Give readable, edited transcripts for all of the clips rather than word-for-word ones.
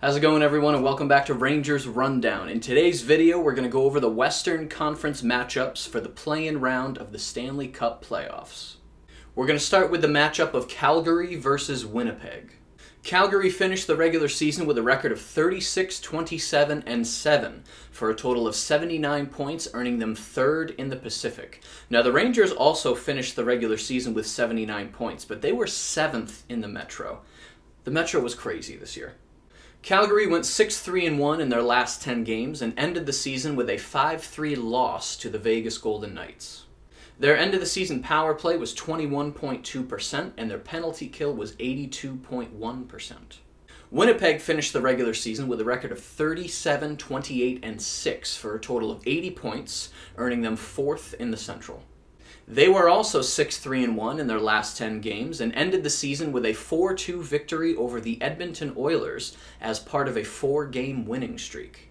How's it going, everyone, and welcome back to Rangers Rundown. In today's video, we're going to go over the Western Conference matchups for the play-in round of the Stanley Cup playoffs. We're going to start with the matchup of Calgary versus Winnipeg. Calgary finished the regular season with a record of 36, 27, and 7 for a total of 79 points, earning them third in the Pacific. Now, the Rangers also finished the regular season with 79 points, but they were 7th in the Metro. The Metro was crazy this year. Calgary went 6-3-1 in their last 10 games and ended the season with a 5-3 loss to the Vegas Golden Knights. Their end-of-the-season power play was 21.2% and their penalty kill was 82.1%. Winnipeg finished the regular season with a record of 37, 28, and 6 for a total of 80 points, earning them 4th in the Central. They were also 6-3-1 in their last 10 games and ended the season with a 4-2 victory over the Edmonton Oilers as part of a 4-game winning streak.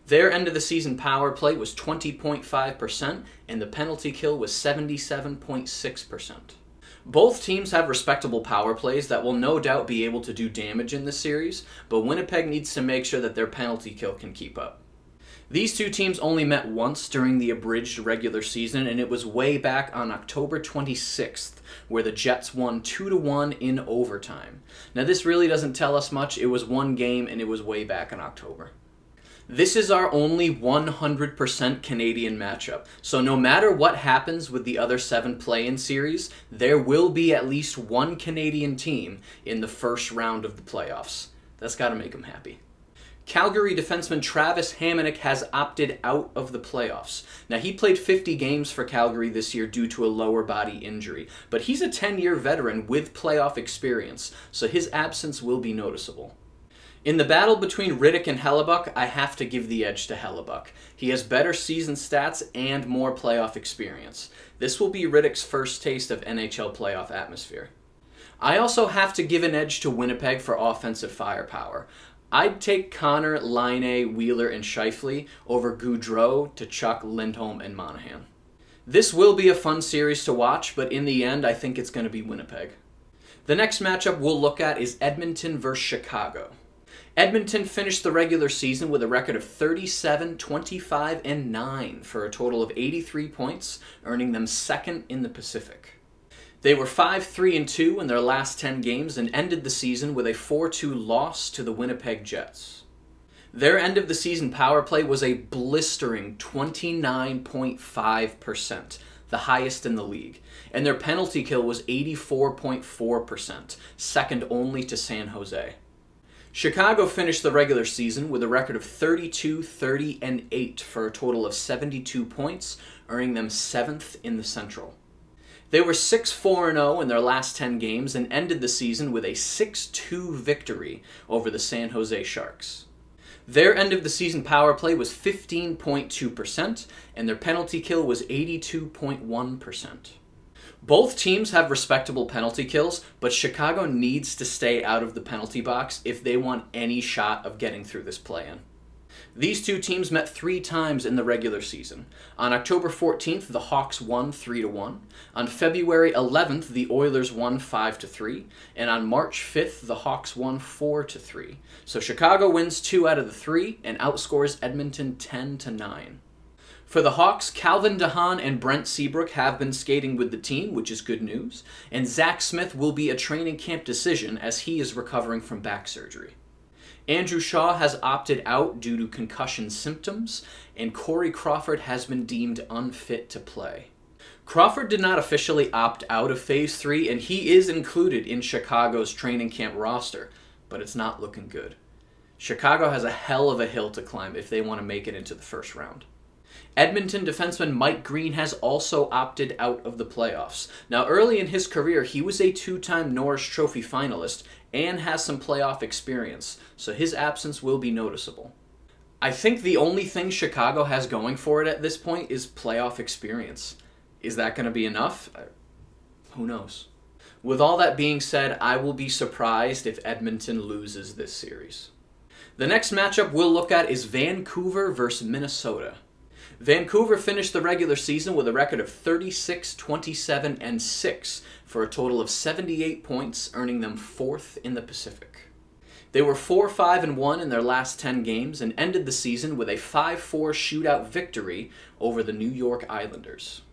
Their end-of-the-season power play was 20.5% and the penalty kill was 77.6%. Both teams have respectable power plays that will no doubt be able to do damage in this series, but Winnipeg needs to make sure that their penalty kill can keep up. These two teams only met once during the abridged regular season, and it was way back on October 26th, where the Jets won 2-1 in overtime. Now, this really doesn't tell us much. It was one game, and it was way back in October. This is our only 100% Canadian matchup, so no matter what happens with the other 7 play-in series, there will be at least one Canadian team in the first round of the playoffs. That's got to make them happy. Calgary defenseman Travis Hamonic has opted out of the playoffs. Now, he played 50 games for Calgary this year due to a lower body injury, but he's a 10-year veteran with playoff experience, so his absence will be noticeable. In the battle between Rittich and Hellebuck, I have to give the edge to Hellebuck. He has better season stats and more playoff experience. This will be Rittich's first taste of NHL playoff atmosphere. I also have to give an edge to Winnipeg for offensive firepower. I'd take Connor, Laine, Wheeler, and Scheifele over Gaudreau, Tkachuk, Lindholm, and Monahan. This will be a fun series to watch, but in the end, I think it's going to be Winnipeg. The next matchup we'll look at is Edmonton versus Chicago. Edmonton finished the regular season with a record of 37, 25, and 9 for a total of 83 points, earning them 2nd in the Pacific. They were 5-3-2 in their last 10 games and ended the season with a 4-2 loss to the Winnipeg Jets. Their end-of-the-season power play was a blistering 29.5%, the highest in the league, and their penalty kill was 84.4%, second only to San Jose. Chicago finished the regular season with a record of 32, 30, and 8 for a total of 72 points, earning them 7th in the Central. They were 6-4-0 in their last 10 games and ended the season with a 6-2 victory over the San Jose Sharks. Their end-of-the-season power play was 15.2%, and their penalty kill was 82.1%. Both teams have respectable penalty kills, but Chicago needs to stay out of the penalty box if they want any shot of getting through this play-in. These two teams met 3 times in the regular season. On October 14th, the Hawks won 3-1. On February 11th, the Oilers won 5-3. And on March 5th, the Hawks won 4-3. So Chicago wins 2 out of the 3 and outscores Edmonton 10-9. For the Hawks, Calvin DeHaan and Brent Seabrook have been skating with the team, which is good news. And Zach Smith will be a training camp decision as he is recovering from back surgery. Andrew Shaw has opted out due to concussion symptoms, and Corey Crawford has been deemed unfit to play. Crawford did not officially opt out of Phase 3, and he is included in Chicago's training camp roster, but it's not looking good. Chicago has a hell of a hill to climb if they want to make it into the first round. Edmonton defenseman Mike Green has also opted out of the playoffs. Now, early in his career, he was a 2-time Norris Trophy finalist and has some playoff experience, so his absence will be noticeable. I think the only thing Chicago has going for it at this point is playoff experience. Is that going to be enough? Who knows? With all that being said, I will be surprised if Edmonton loses this series. The next matchup we'll look at is Vancouver versus Minnesota. Vancouver finished the regular season with a record of 36, 27, and 6 for a total of 78 points, earning them 4th in the Pacific. They were 4-5-1 in their last 10 games and ended the season with a 5-4 shootout victory over the New York Islanders.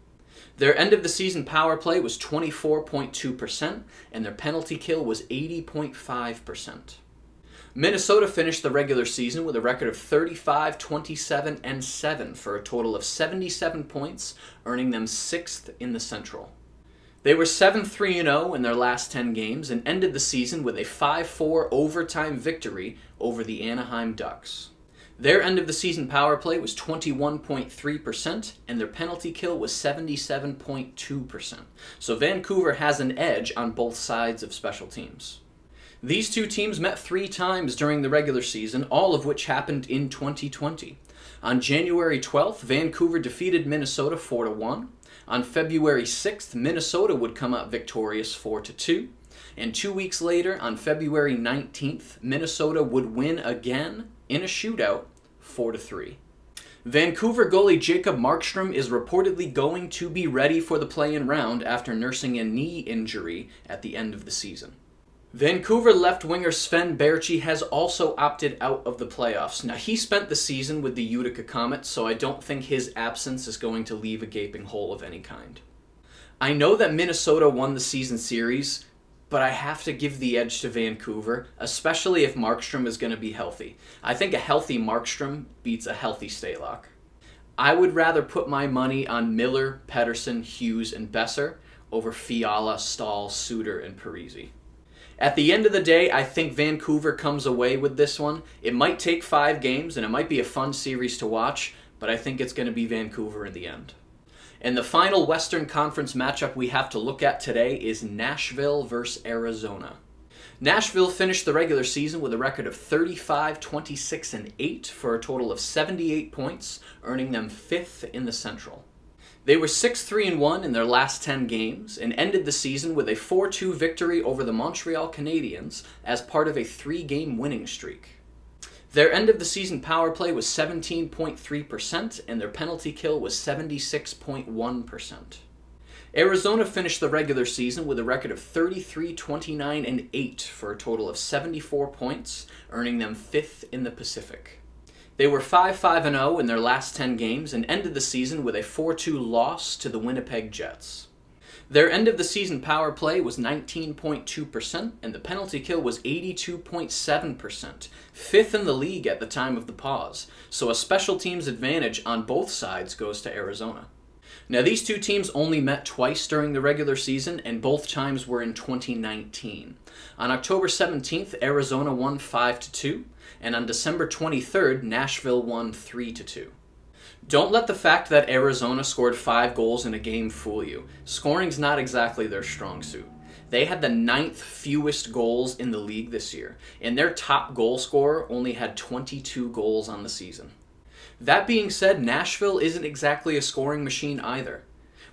Their end-of-the-season power play was 24.2%, and their penalty kill was 80.5%. Minnesota finished the regular season with a record of 35, 27, and 7 for a total of 77 points, earning them 6th in the Central. They were 7-3-0 in their last 10 games and ended the season with a 5-4 overtime victory over the Anaheim Ducks. Their end-of-the-season power play was 21.3%, and their penalty kill was 77.2%. So Vancouver has an edge on both sides of special teams. These two teams met 3 times during the regular season, all of which happened in 2020. On January 12th, Vancouver defeated Minnesota 4-1. On February 6th, Minnesota would come out victorious 4-2. And 2 weeks later, on February 19th, Minnesota would win again in a shootout 4-3. Vancouver goalie Jacob Markstrom is reportedly going to be ready for the play-in round after nursing a knee injury at the end of the season. Vancouver left winger Sven Baertschi has also opted out of the playoffs. Now, he spent the season with the Utica Comets, so I don't think his absence is going to leave a gaping hole of any kind. I know that Minnesota won the season series, but I have to give the edge to Vancouver, especially if Markstrom is going to be healthy. I think a healthy Markstrom beats a healthy Stalock. I would rather put my money on Miller, Pettersson, Hughes, and Besser over Fiala, Stahl, Suter, and Parise. At the end of the day, I think Vancouver comes away with this one. It might take 5 games, and it might be a fun series to watch, but I think it's going to be Vancouver in the end. And the final Western Conference matchup we have to look at today is Nashville versus Arizona. Nashville finished the regular season with a record of 35, 26, and 8 for a total of 78 points, earning them 5th in the Central. They were 6-3-1 in their last 10 games and ended the season with a 4-2 victory over the Montreal Canadiens as part of a 3-game winning streak. Their end-of-the-season power play was 17.3%, and their penalty kill was 76.1%. Arizona finished the regular season with a record of 33, 29, and 8 for a total of 74 points, earning them 5th in the Pacific. They were 5-5-0 in their last 10 games and ended the season with a 4-2 loss to the Winnipeg Jets. Their end-of-the-season power play was 19.2%, and the penalty kill was 82.7%, 5th in the league at the time of the pause, so a special teams advantage on both sides goes to Arizona. Now, these two teams only met twice during the regular season, and both times were in 2019. On October 17th, Arizona won 5-2, and on December 23rd, Nashville won 3-2. Don't let the fact that Arizona scored 5 goals in a game fool you. Scoring's not exactly their strong suit. They had the 9th fewest goals in the league this year, and their top goal scorer only had 22 goals on the season. That being said, Nashville isn't exactly a scoring machine either.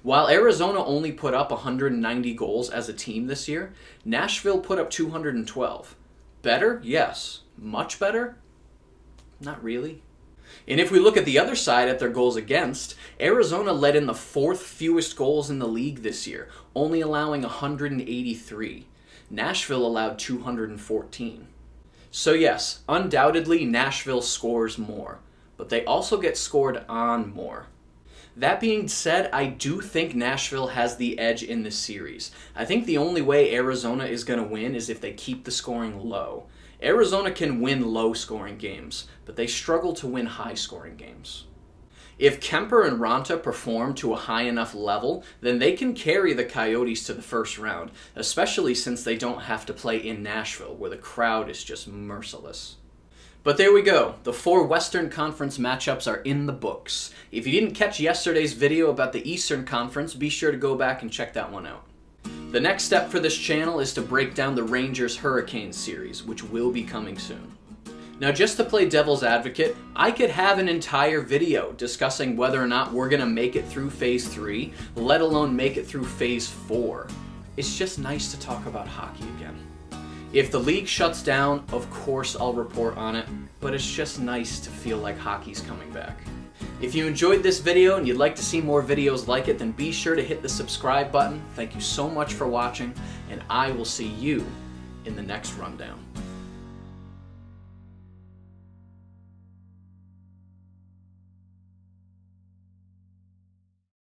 While Arizona only put up 190 goals as a team this year, Nashville put up 212. Better? Yes. Much better? Not really. And if we look at the other side at their goals against, Arizona led in the 4th fewest goals in the league this year, only allowing 183. Nashville allowed 214. So yes, undoubtedly Nashville scores more, but they also get scored on more. That being said, I do think Nashville has the edge in this series. I think the only way Arizona is going to win is if they keep the scoring low. Arizona can win low-scoring games, but they struggle to win high-scoring games. If Kemper and Ranta perform to a high enough level, then they can carry the Coyotes to the first round, especially since they don't have to play in Nashville, where the crowd is just merciless. But there we go. The 4 Western Conference matchups are in the books. If you didn't catch yesterday's video about the Eastern Conference, be sure to go back and check that one out. The next step for this channel is to break down the Rangers-Hurricanes series, which will be coming soon. Now, just to play devil's advocate, I could have an entire video discussing whether or not we're going to make it through Phase 3, let alone make it through Phase 4. It's just nice to talk about hockey again. If the league shuts down, of course I'll report on it, but it's just nice to feel like hockey's coming back. If you enjoyed this video and you'd like to see more videos like it, then be sure to hit the subscribe button. Thank you so much for watching, and I will see you in the next rundown.